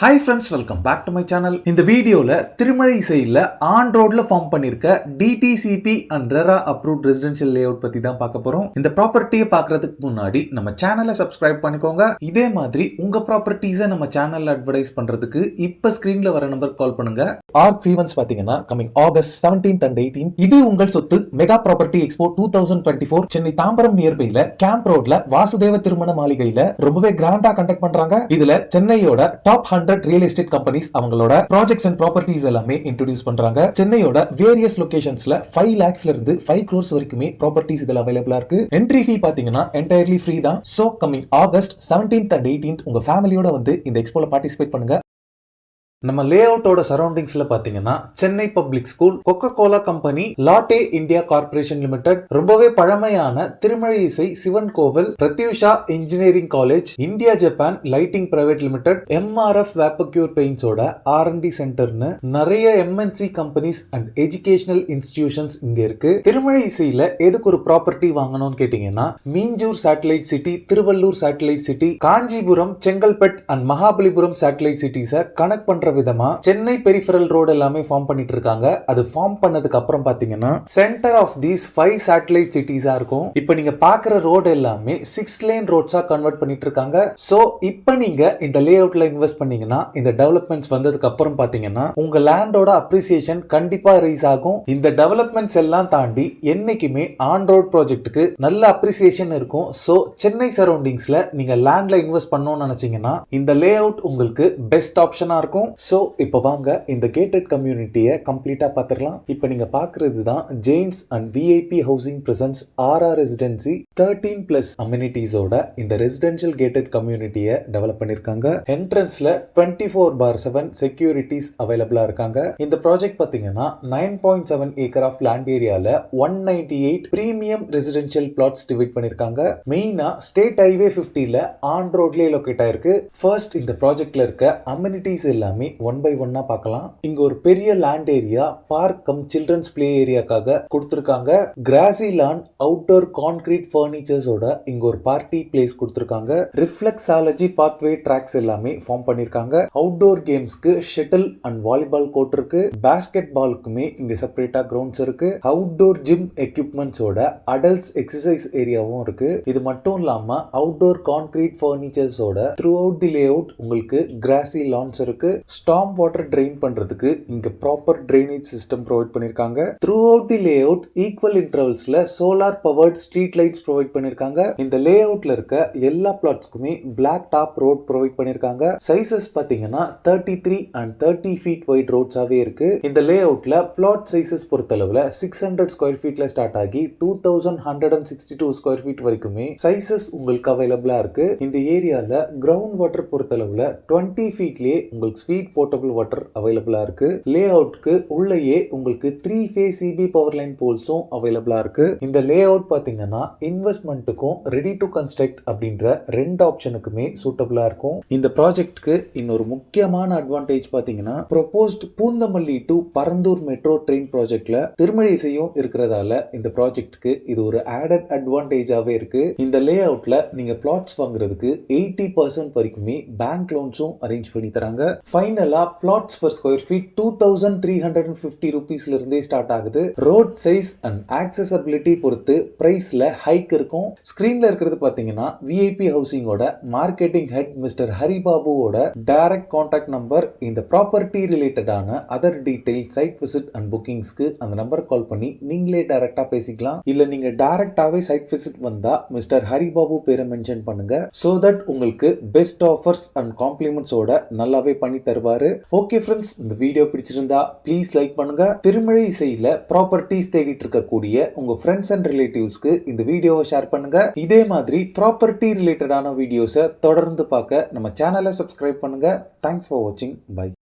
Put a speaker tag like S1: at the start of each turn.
S1: Hi friends, welcome back to my channel. இந்த வீடியோல திருமலை இசையில ஆன் ரோட்ல ஃபார்ம் பண்ணிருக்க DTCP and RERA approved residential layout பத்தி தான் பார்க்க போறோம். இந்த ப்ராப்பர்ட்டியை பார்க்கறதுக்கு முன்னாடி நம்ம சேனலை சப்ஸ்கிரைப் பண்ணிக்கோங்க. இதே மாதிரி உங்க ப்ராப்பர்ட்டிஸை நம்ம சேனல்ல அட்வர்டைஸ் பண்றதுக்கு இப்ப ஸ்கிரீன்ல வர நம்பர் கால் பண்ணுங்க. ஆர்க் ஈவென்ட்ஸ் பாத்தீங்கன்னா coming August 17th and 18th இது உங்கள் சொத்து mega property expo 2024 Chennai Tambaram நியர்பைல கேம்ப் ரோட்ல வாசுதேவ திருமண மாளிகையில ரொம்பவே கிராண்டா கண்டக்ட் பண்றாங்க. இதுல சென்னையோட டாப் 100 ரியல் எஸ்டேட் கம்பெனிஸ் அவங்களோட ப்ராஜெக்ட்ஸ் அண்ட் ப்ராப்பர்ட்டிஸ் எல்லாமே இன்ட்ரோடியூஸ் பண்றாங்க. சென்னையோட வேரியஸ் லொகேஷன்ஸ்ல 5 lakhsல இருந்து 5 crores வரைக்குமே ப்ராப்பர்ட்டிஸ் இதுல அவைலபிளா இருக்கு. என்ட்ரி ஃபீ பாத்தீங்கன்னா என்டையர்லி ஃப்ரீ தான். So coming August 17th and 18th உங்க ஃபேமிலியோட வந்து இந்த எக்ஸ்போல பார்ட்டிசிபேட் பண்ணுங்க. நம்ம லே அவுட்டோட சரௌண்டிங்ஸ்ல பாத்தீங்கன்னா Chennai public school, Coca Cola company, Lotte India corporation limited, ரொம்பவே பழமையான திருமழை இசை சிவன் கோவில், Prathyusha engineering college, India Japan lighting private limited, MRF Vapocure பெயிண்ட்ஸோட R&D சென்டர்னு நிறைய MNC companies and educational institutions இங்க இருக்கு. திருமழை இசையில எதுக்கு ஒரு ப்ராப்பர்ட்டி வாங்கணும்னு கேட்டீங்கன்னா Minjur satellite city, Tiruvallur satellite city, Kanchipuram, Chengalpattu and Mahabalipuram satellite சிட்டிஸை கனெக்ட் பண்ற விதமா சென்னை பெரிஃபரல் ரோடு எல்லாமே ஃபார்ம் பண்ணிட்டு இருக்காங்க. அது ஃபார்ம் பண்ணதுக்கு அப்புறம் பாத்தீங்கன்னா சென்டர் ஆஃப் தீஸ் 5 சேட்டலைட் சிட்டிஸா இருக்கும். இப்போ நீங்க பாக்குற ரோடு எல்லாமே 6 லேன் ரோட்ஸா கன்வெர்ட் பண்ணிட்டு இருக்காங்க. சோ இப்போ நீங்க இந்த லே அவுட்ல இன்வெஸ்ட் பண்ணீங்கன்னா இந்த டெவலப்மெண்ட்ஸ் வந்ததுக்கு அப்புறம் பாத்தீங்கன்னா உங்க லேண்டோட அப்ரிசியேஷன் கண்டிப்பா ரைஸ் ஆகும். இந்த டெவலப்மெண்ட்ஸ் எல்லாம் தாண்டி என்னைக்குமே ஆன் ரோட் ப்ராஜெக்ட்டுக்கு நல்ல அப்ரிசியேஷன் இருக்கும். சோ சென்னை சரௌண்டிங்ஸ்ல நீங்க லேண்ட்ல இன்வெஸ்ட் பண்ணணும்னு நினைச்சீங்கன்னா இந்த லே அவுட் உங்களுக்கு பெஸ்ட் ஆப்ஷனா இருக்கும். சோ இப்போ வாங்க இந்த கேட்டட் கம்யூனிட்டியை கம்ப்ளீட்டா பார்த்துடலாம். இப்போ நீங்க பார்க்கிறது தான் Jains and VIP housing presents RR residency 13+ அம்யூனிட்டிஸோட இந்த ரெசிடென்ஷியல் கேட்டட் கம்யூனிட்டியை டெவலப் பண்ணிருக்காங்க. என்ட்ரன்ஸ்ல 24/7 செக்யூரிட்டிஸ் அவைலபிளா இருக்காங்க. இந்த ப்ராஜெக்ட் பாத்தீங்கன்னா 9.7 ஏக்கர் ஆஃப் லேண்ட் ஏரியால 198 பிரீமியம் ரெசிடென்ஷியல் பிளாட்ஸ் டிவைட் பண்ணிருக்காங்க. மெயினா ஸ்டேட் ஹைவே 50ல ஆன் ரோட்லயே லொகேட் ஆயிருக்கு. ஃபர்ஸ்ட் இந்த ப்ராஜெக்ட்ல இருக்க அம்யூனிட்டிஸ் எல்லாமே ஒன் பை ஒன்னா பார்க்கலாம். இங்க ஒரு பெரிய land area park cum children's play ஏரியாக்காக கொடுத்திருக்காங்க. கிராசி லான், அவுட்டோர் கான்கிரீட் ஃபர்னிச்சர்ஸோட இங்க ஒரு பார்ட்டி பிளேஸ் கொடுத்திருக்காங்க. ரிஃப்ளெக்ஸாலஜி பாத்வே ட்ராக்ஸ் எல்லாமே ஃபார்ம் பண்ணிருக்காங்க. அவுட்டோர் கேம்ஸ்க்கு ஷட்டில் அண்ட் வாலிபால் கோர்ட் இருக்கு. பாஸ்கெட் பாலுக்குமே இங்க செப்பரேட்டா கிரவுண்ட்ஸ் இருக்கு. அவுட்டோர் ஜிம் எக்யூப்மெண்ட்ஸோட அடல்ட்ஸ் எக்ஸசைஸ் ஏரியாவும் இருக்கு. இது மட்டும் இல்லாம அவுட்டோர் கான்கிரீட் ஃபர்னிச்சர்ஸோட throughout the layout உங்களுக்கு கிராசி லான்ஸ் இருக்கு. ஸ்டார்ம் வாட்டர் ட்ரெயின் பண்றதுக்கு இங்க ப்ராப்பர் ட்ரைனேஜ் சிஸ்டம் ப்ரொவைட் பண்ணிருக்காங்க. Throughout the layout equal இன்டர்வல்ஸ்ல solar powered street lights provide பண்ணிருக்காங்க. இந்த லே அவுட்ல இருக்க எல்லா பிளாட்ஸ்க்குமே பிளாக் டாப் ரோட் ப்ரொவைட் பண்ணிருக்காங்க. சைசஸ் பாத்தீங்கன்னா 33 and 30 feet வைட் ரோட்ஸாவே இருக்கு. இந்த லே அவுட்ல பிளாட் சைசஸ் பொறுத்தளவுல 600 ஸ்கொயர் ஃபீட்ல ஸ்டார்ட் ஆகி 2162 ஸ்கொயர் ஃபீட் வரைக்குமே சைசஸ் உங்களுக்கு அவைலபிளா இருக்கு. இந்த ஏரியால கிரவுண்ட் வாட்டர் பொறுத்தளவுல 20 feetலயே உங்களுக்கு ஸ்வீட் போர்ட்டபிள் வாட்டர் அவைலபிளா இருக்கு. லே அவுட்க்கு உள்ளேயே உங்களுக்கு 3 phase CB பவர் லைன் போல்ஸும் அவைலபிளா இருக்கு. இந்த லே அவுட் பாத்தீங்கன்னா இன்வெஸ்ட்மெண்ட்டுக்கும் ரெடி டு கன்ஸ்ட்ரக்ட் அப்படின்ற ரெண்டு ஆப்ஷனுக்குமே சூட்டபிளா இருக்கும். இந்த ப்ராஜெக்ட்க்கு இன்னொரு முக்கியமான அட்வான்டேஜ் பாத்தீங்கன்னா proposed Poonamallee to Parandur metro train ப்ராஜெக்ட்ல திருமழை இசையும் இருக்கிறதால இந்த ப்ராஜெக்ட்க்கு இது ஒரு ஆடட் அட்வான்டேஜாவே இருக்கு. இந்த லே அவுட்ல நீங்க பிளாட்ஸ் வாங்குறதுக்கு 80% வரைக்குமே பேங்க் லோன்ஸும் அரேஞ்ச் பண்ணி தராங்க. ஃபைனலா plots per square feet 2350 rupeesல இருந்தே ஸ்டார்ட் ஆகுது. ரோட் சைஸ் அண்ட் ஆக்சஸபிலிட்டி பொறுத்து பிரைஸ்ல ஹைக் இருக்கும். ஸ்கிரீன்ல இருக்கிறது பாத்தீங்கன்னா VIP ஹவுசிங்கோட மார்க்கெட்டிங் ஹெட் மிஸ்டர் ஹரிபாபுவோட டைரக்ட் கான்டாக்ட் நம்பர். இந்த ப்ராப்பர்ட்டி ரிலேட்டடான other detail site visit and புக்கிங்ஸ்க்கு அந்த நம்பர் கால் பண்ணி நீங்களே டைரக்டா பேசிக்கலாம். இல்ல நீங்க டைரக்டாவே சைட் விசிட் வந்தா மிஸ்டர் ஹரிபாபு பேரை மென்ஷன் பண்ணுங்க. சோ தட் உங்களுக்கு பெஸ்ட் ஆஃபர்ஸ் அண்ட் காம்ப்ளிமெண்ட்ஸோட நல்லாவே பண்ணி தருவாரு. ஓகே ஃப்ரெண்ட்ஸ், இந்த வீடியோ பிடிச்சிருந்தா ப்ளீஸ் லைக் பண்ணுங்க. திருமழை இசையில ப்ராப்பர்ட்டிஸ் தேடிட்டு இருக்கக்கூடிய உங்க ஃப்ரெண்ட்ஸ் அண்ட் ரிலேட்டிவ்ஸ்க்கு இந்த வீடியோவை ஷேர் பண்ணுங்க. இதே மாதிரி ப்ராப்பர்ட்டி ரிலேட்டடான வீடியோஸை தொடர்ந்து பார்க்க நம்ம சேனலை சப்ஸ்கிரைப் பண்ணுங்க. தேங்க்ஸ் ஃபார் வாட்சிங். பை.